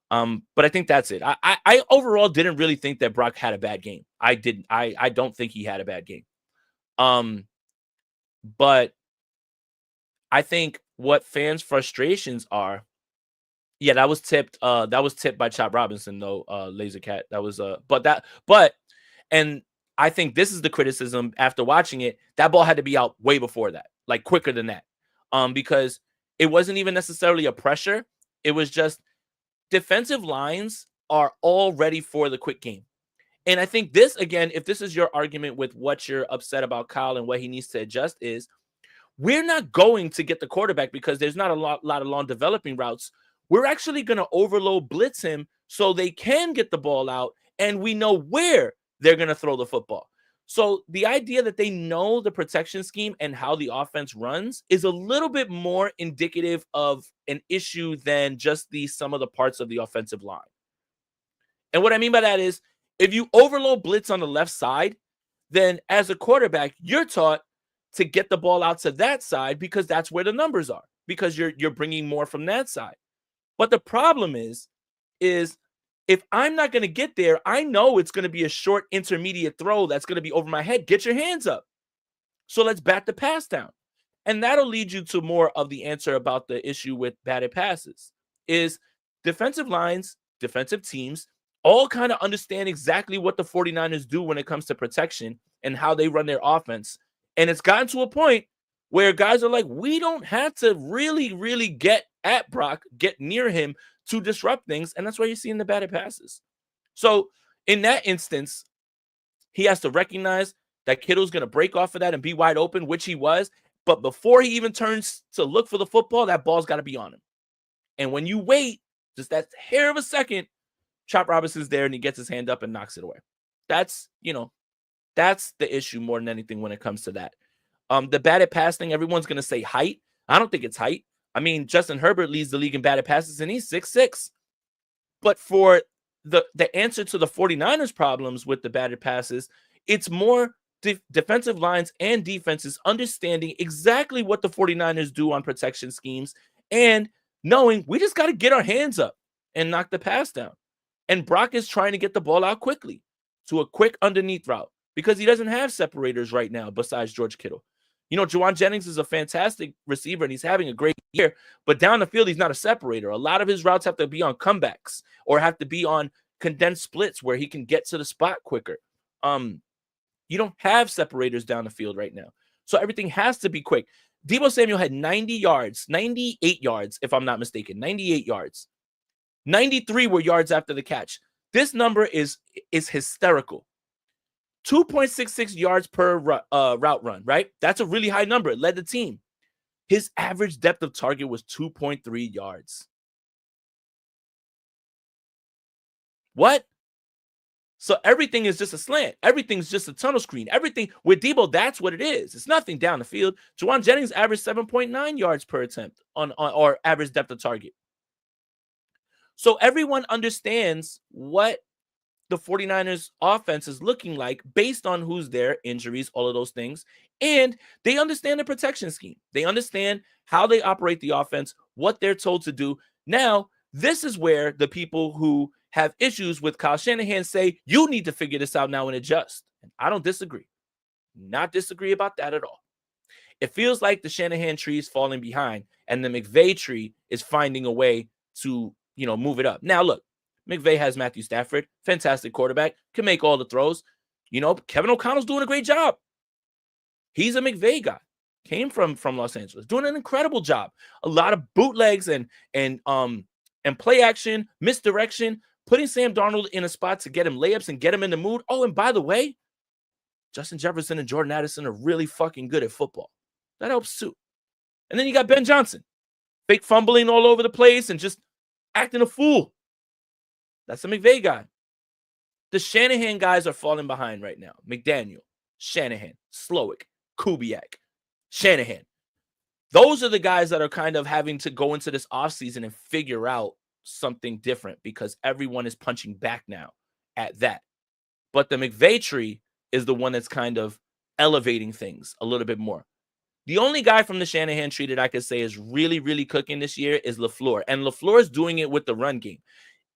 But I think that's it. I overall didn't really think that Brock had a bad game. I didn't. I don't think he had a bad game. But I think what fans' frustrations are, yeah, that was tipped. That was tipped by Chop Robinson, though. Laser Cat. That was and I think this is the criticism after watching it. That ball had to be out way before that, like quicker than that. Because it wasn't even necessarily a pressure. It was just defensive lines are all ready for the quick game. And I think this, again, if this is your argument with what you're upset about Kyle and what he needs to adjust, is we're not going to get the quarterback because there's not a lot of long developing routes. We're actually going to overload blitz him so they can get the ball out, and we know where they're going to throw the football. So the idea that they know the protection scheme and how the offense runs is a little bit more indicative of an issue than just the sum of the parts of the offensive line. And what I mean by that is, if you overload blitz on the left side, then as a quarterback, you're taught to get the ball out to that side because that's where the numbers are, because you're bringing more from that side. But the problem is if I'm not going to get there, I know it's going to be a short intermediate throw that's going to be over my head. Get your hands up. So let's bat the pass down. And that'll lead you to more of the answer about the issue with batted passes. Is defensive lines, defensive teams, all kind of understand exactly what the 49ers do when it comes to protection and how they run their offense. And it's gotten to a point where guys are like, we don't have to really, really get at Brock, get near him to disrupt things. And that's why you're seeing the batted passes. So in that instance, he has to recognize that Kittle's going to break off of that and be wide open, which he was. But before he even turns to look for the football, that ball's got to be on him. And when you wait just that hair of a second, Chop Robinson's there and he gets his hand up and knocks it away. That's the issue more than anything when it comes to that. The batted pass thing, everyone's going to say height. I don't think it's height. I mean, Justin Herbert leads the league in batted passes, and he's 6'6". But for the answer to the 49ers' problems with the batted passes, it's more defensive lines and defenses understanding exactly what the 49ers do on protection schemes and knowing we just got to get our hands up and knock the pass down. And Brock is trying to get the ball out quickly to a quick underneath route because he doesn't have separators right now besides George Kittle. Juwan Jennings is a fantastic receiver and he's having a great year, but down the field, he's not a separator. A lot of his routes have to be on comebacks or have to be on condensed splits where he can get to the spot quicker. You don't have separators down the field right now. So everything has to be quick. Deebo Samuel had 98 yards, if I'm not mistaken, 98 yards. 93 were yards after the catch. This number is hysterical. 2.66 yards per route run, right? That's a really high number. It led the team. His average depth of target was 2.3 yards. What? So everything is just a slant. Everything's just a tunnel screen. Everything with Debo, that's what it is. It's nothing down the field. Juwan Jennings averaged 7.9 yards per attempt on or average depth of target. So everyone understands what the 49ers offense is looking like based on who's there, injuries, all of those things. And they understand the protection scheme. They understand how they operate the offense, what they're told to do. Now, this is where the people who have issues with Kyle Shanahan say, you need to figure this out now and adjust. And I don't disagree. Not disagree about that at all. It feels like the Shanahan tree is falling behind and the McVay tree is finding a way to, move it up. Now, look, McVay has Matthew Stafford, fantastic quarterback, can make all the throws. Kevin O'Connell's doing a great job. He's a McVay guy. Came from Los Angeles, doing an incredible job. A lot of bootlegs and play action, misdirection, putting Sam Darnold in a spot to get him layups and get him in the mood. Oh, and by the way, Justin Jefferson and Jordan Addison are really fucking good at football. That helps too. And then you got Ben Johnson, fake fumbling all over the place and just acting a fool. That's a McVay guy. The Shanahan guys are falling behind right now. McDaniel, Shanahan, Slowick, Kubiak, Shanahan. Those are the guys that are kind of having to go into this offseason and figure out something different because everyone is punching back now at that. But the McVay tree is the one that's kind of elevating things a little bit more. The only guy from the Shanahan tree that I could say is really, really cooking this year is LaFleur. And LaFleur is doing it with the run game.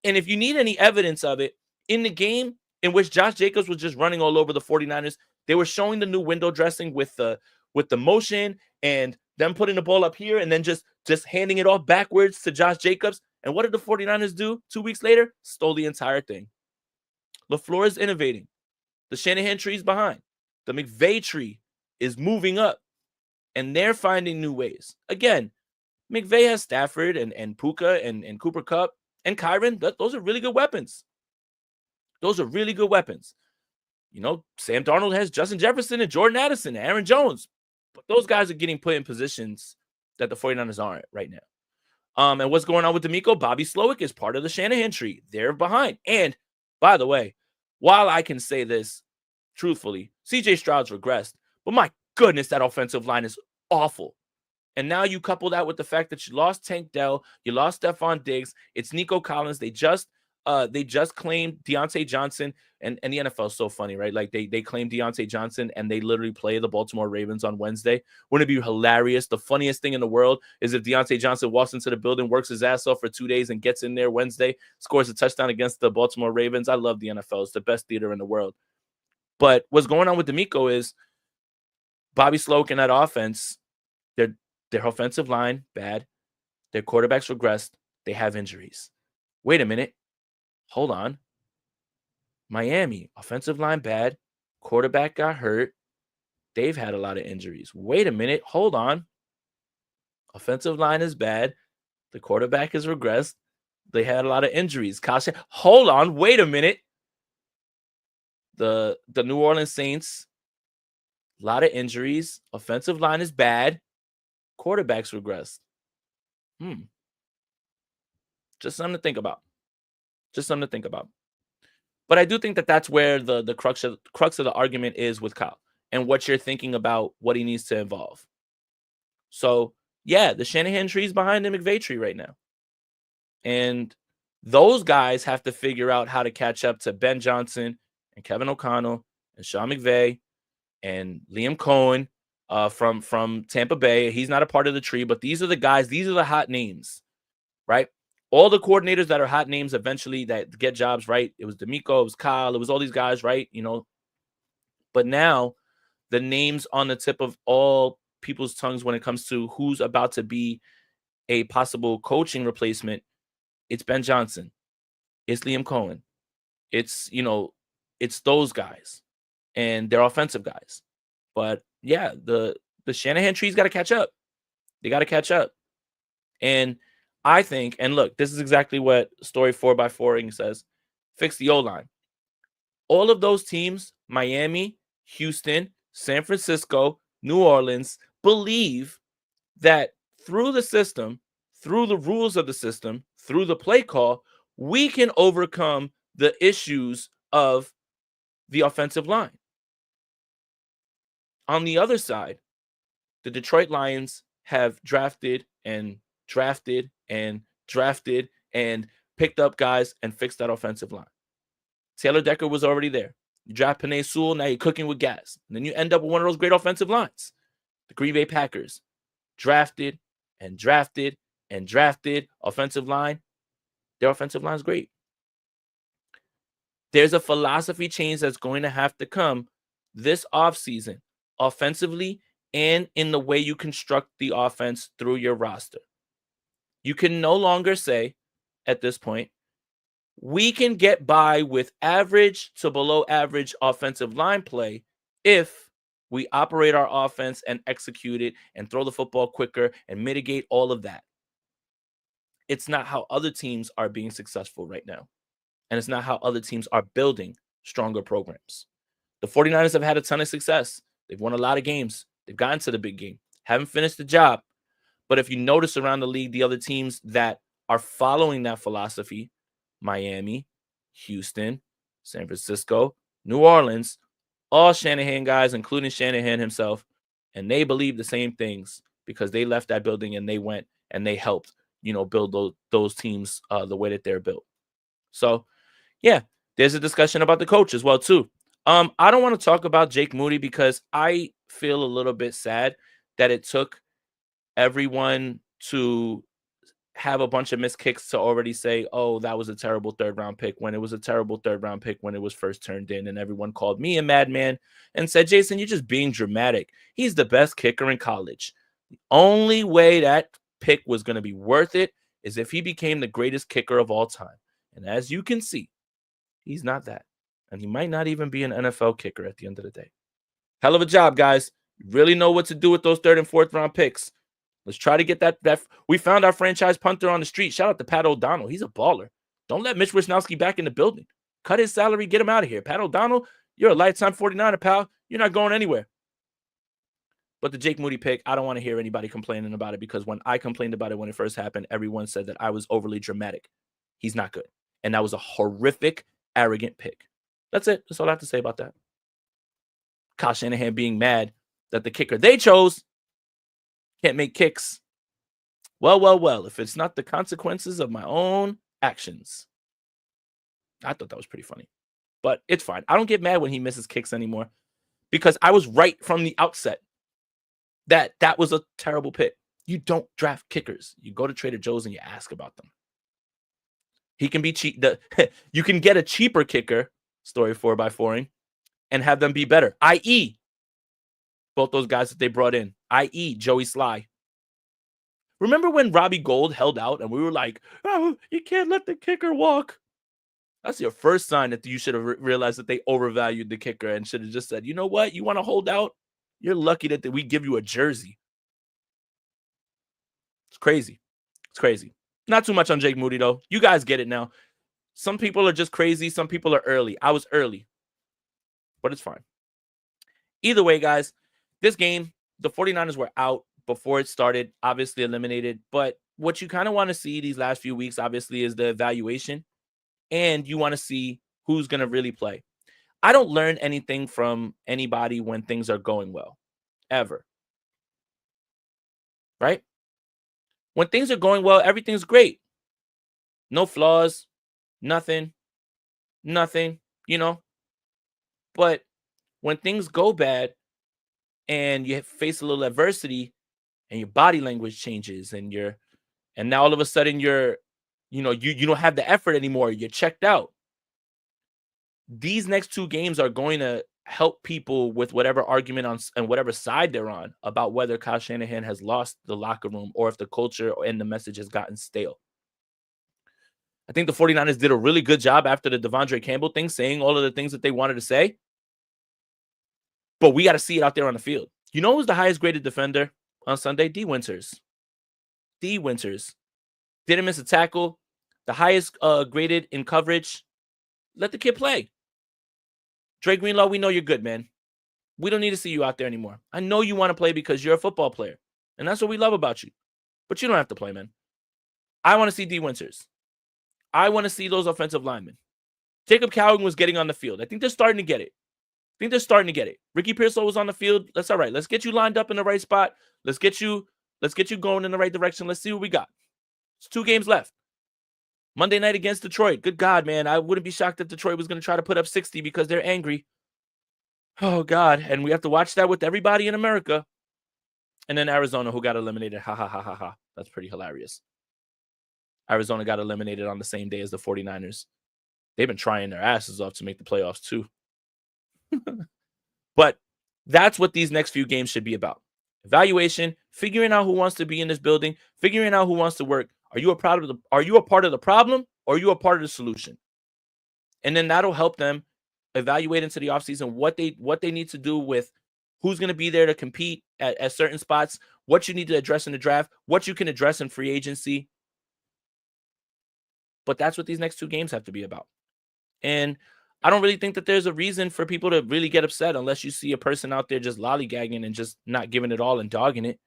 And if you need any evidence of it, in the game in which Josh Jacobs was just running all over the 49ers, they were showing the new window dressing with the motion and them putting the ball up here and then just handing it off backwards to Josh Jacobs. And what did the 49ers do 2 weeks later? Stole the entire thing. LaFleur is innovating. The Shanahan tree is behind. The McVay tree is moving up. And they're finding new ways. Again, McVay has Stafford and Puka and Cooper Kupp and Kyron. Those are really good weapons. Those are really good weapons. Sam Darnold has Justin Jefferson and Jordan Addison and Aaron Jones. But those guys are getting put in positions that the 49ers aren't right now. And what's going on with D'Amico? Bobby Slowick is part of the Shanahan tree. They're behind. And, by the way, while I can say this truthfully, C.J. Stroud's regressed. But my goodness, that offensive line is awful. And now you couple that with the fact that you lost Tank Dell, you lost Stephon Diggs, it's Nico Collins. They just claimed Deontay Johnson, and the NFL is so funny, right? Like they claimed Deontay Johnson and they literally play the Baltimore Ravens on Wednesday. Wouldn't it be hilarious? The funniest thing in the world is if Deontay Johnson walks into the building, works his ass off for 2 days and gets in there Wednesday, scores a touchdown against the Baltimore Ravens. I love the NFL. It's the best theater in the world. But what's going on with D'Amico is Bobby Slowick and that offense, their offensive line, bad. Their quarterbacks regressed. They have injuries. Wait a minute. Hold on. Miami, offensive line bad. Quarterback got hurt. They've had a lot of injuries. Wait a minute. Hold on. Offensive line is bad. The quarterback has regressed. They had a lot of injuries. Hold on. Wait a minute. The New Orleans Saints, a lot of injuries. Offensive line is bad. Quarterbacks regressed. Just something to think about. But I do think that that's where the crux of the argument is with Kyle and what you're thinking about what he needs to evolve. So, yeah, the Shanahan tree is behind the McVay tree right now. And those guys have to figure out how to catch up to Ben Johnson and Kevin O'Connell and Sean McVay and Liam Cohen from Tampa Bay. He's not a part of the tree, but these are the guys. These are the hot names, right? All the coordinators that are hot names eventually that get jobs, right? It was D'Amico, it was Kyle, it was all these guys, right? But now the names on the tip of all people's tongues when it comes to who's about to be a possible coaching replacement, it's Ben Johnson, it's Liam Cohen, it's those guys, and they're offensive guys. But yeah, the Shanahan tree's got to catch up. They got to catch up. And I think, and look, this is exactly what Story 4x4ing says, fix the O-line. All of those teams, Miami, Houston, San Francisco, New Orleans, believe that through the system, through the rules of the system, through the play call, we can overcome the issues of the offensive line. On the other side, the Detroit Lions have drafted and drafted and drafted and picked up guys and fixed that offensive line. Taylor Decker was already there. You draft Penei Sewell, now you're cooking with gas. And then you end up with one of those great offensive lines. The Green Bay Packers drafted and drafted and drafted offensive line. Their offensive line is great. There's a philosophy change that's going to have to come this offseason, offensively and in the way you construct the offense through your roster. You can no longer say at this point, we can get by with average to below average offensive line play if we operate our offense and execute it and throw the football quicker and mitigate all of that. It's not how other teams are being successful right now. And it's not how other teams are building stronger programs. The 49ers have had a ton of success. They've won a lot of games. They've gotten to the big game. Haven't finished the job. But if you notice around the league, the other teams that are following that philosophy, Miami, Houston, San Francisco, New Orleans, all Shanahan guys, including Shanahan himself, and they believe the same things because they left that building and they went and they helped, build those teams the way that they're built. So, yeah, there's a discussion about the coach as well, too. I don't want to talk about Jake Moody because I feel a little bit sad that it took everyone to have a bunch of missed kicks to already say, oh, that was a terrible third-round pick, when it was a terrible third-round pick when it was first turned in, and everyone called me a madman and said, Jason, you're just being dramatic. He's the best kicker in college. The only way that pick was going to be worth it is if he became the greatest kicker of all time. And as you can see, he's not that. And he might not even be an NFL kicker at the end of the day. Hell of a job, guys. You really know what to do with those third and fourth round picks. Let's try to get that. We found our franchise punter on the street. Shout out to Pat O'Donnell. He's a baller. Don't let Mitch Wisnowski back in the building. Cut his salary. Get him out of here. Pat O'Donnell, you're a lifetime 49er, pal. You're not going anywhere. But the Jake Moody pick, I don't want to hear anybody complaining about it because when I complained about it when it first happened, everyone said that I was overly dramatic. He's not good. And that was a horrific, arrogant pick. That's it. That's all I have to say about that. Kyle Shanahan being mad that the kicker they chose can't make kicks. Well, if it's not the consequences of my own actions. I thought that was pretty funny. But it's fine. I don't get mad when he misses kicks anymore because I was right from the outset that was a terrible pick. You don't draft kickers. You go to Trader Joe's and you ask about them. He can be cheap. You can get a cheaper kicker, Story 4x4ing, and have them be better, i.e., both those guys that they brought in, i.e., Joey Sly. Remember when Robbie Gould held out and we were like, oh, you can't let the kicker walk? That's your first sign that you should have realized that they overvalued the kicker and should have just said, you know what? You want to hold out? You're lucky that we give you a jersey. It's crazy. It's crazy. Not too much on Jake Moody, though. You guys get it now. Some people are just crazy. Some people are early. I was early. But it's fine. Either way, guys, this game, the 49ers were out before it started, obviously eliminated. But what you kind of want to see these last few weeks, obviously, is the evaluation. And you want to see who's going to really play. I don't learn anything from anybody when things are going well, ever. Right? When things are going well, everything's great. No flaws, nothing, But when things go bad and you face a little adversity and your body language changes and now all of a sudden you don't have the effort anymore. You're checked out. These next two games are going to help people with whatever argument on whatever side they're on about whether Kyle Shanahan has lost the locker room or if the culture and the message has gotten stale. I think the 49ers did a really good job after the Devondre Campbell thing, saying all of the things that they wanted to say. But we got to see it out there on the field. You know who's the highest graded defender on Sunday? D. Winters. Didn't miss a tackle. The highest graded in coverage. Let the kid play. Dre Greenlaw, we know you're good, man. We don't need to see you out there anymore. I know you want to play because you're a football player. And that's what we love about you. But you don't have to play, man. I want to see D. Winters. I want to see those offensive linemen. Jacob Cowing was getting on the field. I think they're starting to get it. Ricky Pearsall was on the field. That's all right. Let's get you lined up in the right spot. Let's get you going in the right direction. Let's see what we got. It's 2 games left. Monday night against Detroit. Good God, man. I wouldn't be shocked if Detroit was going to try to put up 60 because they're angry. Oh, God. And we have to watch that with everybody in America. And then Arizona, who got eliminated. Ha, ha, ha, ha, ha. That's pretty hilarious. Arizona got eliminated on the same day as the 49ers. They've been trying their asses off to make the playoffs, too. But that's what these next few games should be about. Evaluation, figuring out who wants to be in this building, figuring out who wants to work. Are you a part of the problem, or are you a part of the solution? And then that'll help them evaluate into the offseason what they need to do with who's going to be there to compete at certain spots, what you need to address in the draft, what you can address in free agency. But that's what these next 2 games have to be about. And I don't really think that there's a reason for people to really get upset unless you see a person out there just lollygagging and just not giving it all and dogging it.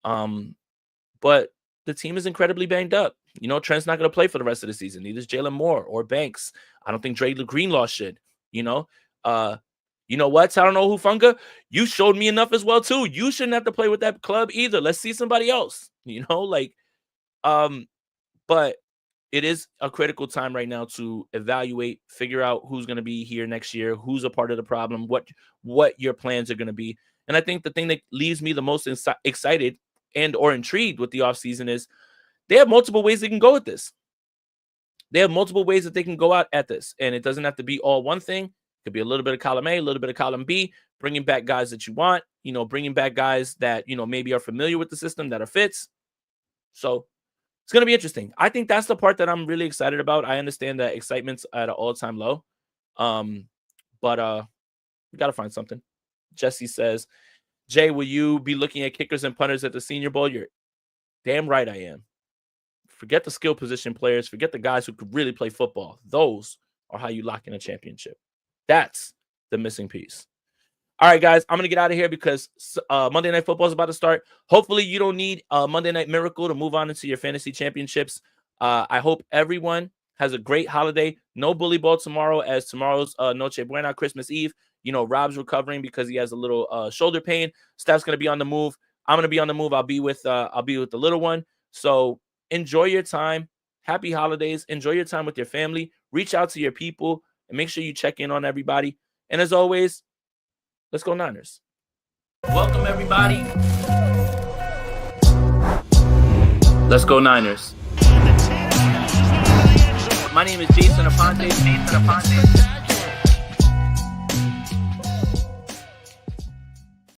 But the team is incredibly banged up. You know, Trent's not going to play for the rest of the season. Neither is Jalen Moore or Banks. I don't think Dre Greenlaw should. You know what? Talanoa Hufanga, you showed me enough as well too. You shouldn't have to play with that club either. Let's see somebody else. But it is a critical time right now to evaluate, figure out who's going to be here next year, who's a part of the problem, what your plans are going to be. And I think the thing that leaves me the most excited and or intrigued with the offseason is they have multiple ways they can go with this. They have multiple ways that they can go out at this. And it doesn't have to be all one thing. It could be a little bit of column A, a little bit of column B, bringing back guys that you want, bringing back guys that, maybe are familiar with the system that are fits. So it's going to be interesting. I think that's the part that I'm really excited about. I understand that excitement's at an all-time low. But we got to find something. Jesse says, Jay, will you be looking at kickers and punters at the Senior Bowl? You're damn right I am. Forget the skill position players. Forget the guys who could really play football. Those are how you lock in a championship. That's the missing piece. All right, guys, I'm going to get out of here because Monday Night Football is about to start. Hopefully, you don't need a Monday Night Miracle to move on into your fantasy championships. I hope everyone has a great holiday. No bully ball tomorrow, as tomorrow's Noche Buena, Christmas Eve. Rob's recovering because he has a little shoulder pain. Steph's going to be on the move. I'm going to be on the move. I'll be with the little one. So enjoy your time. Happy holidays. Enjoy your time with your family. Reach out to your people and make sure you check in on everybody. And as always, let's go Niners. Welcome, everybody. Let's go Niners. My name is Jason Aponte.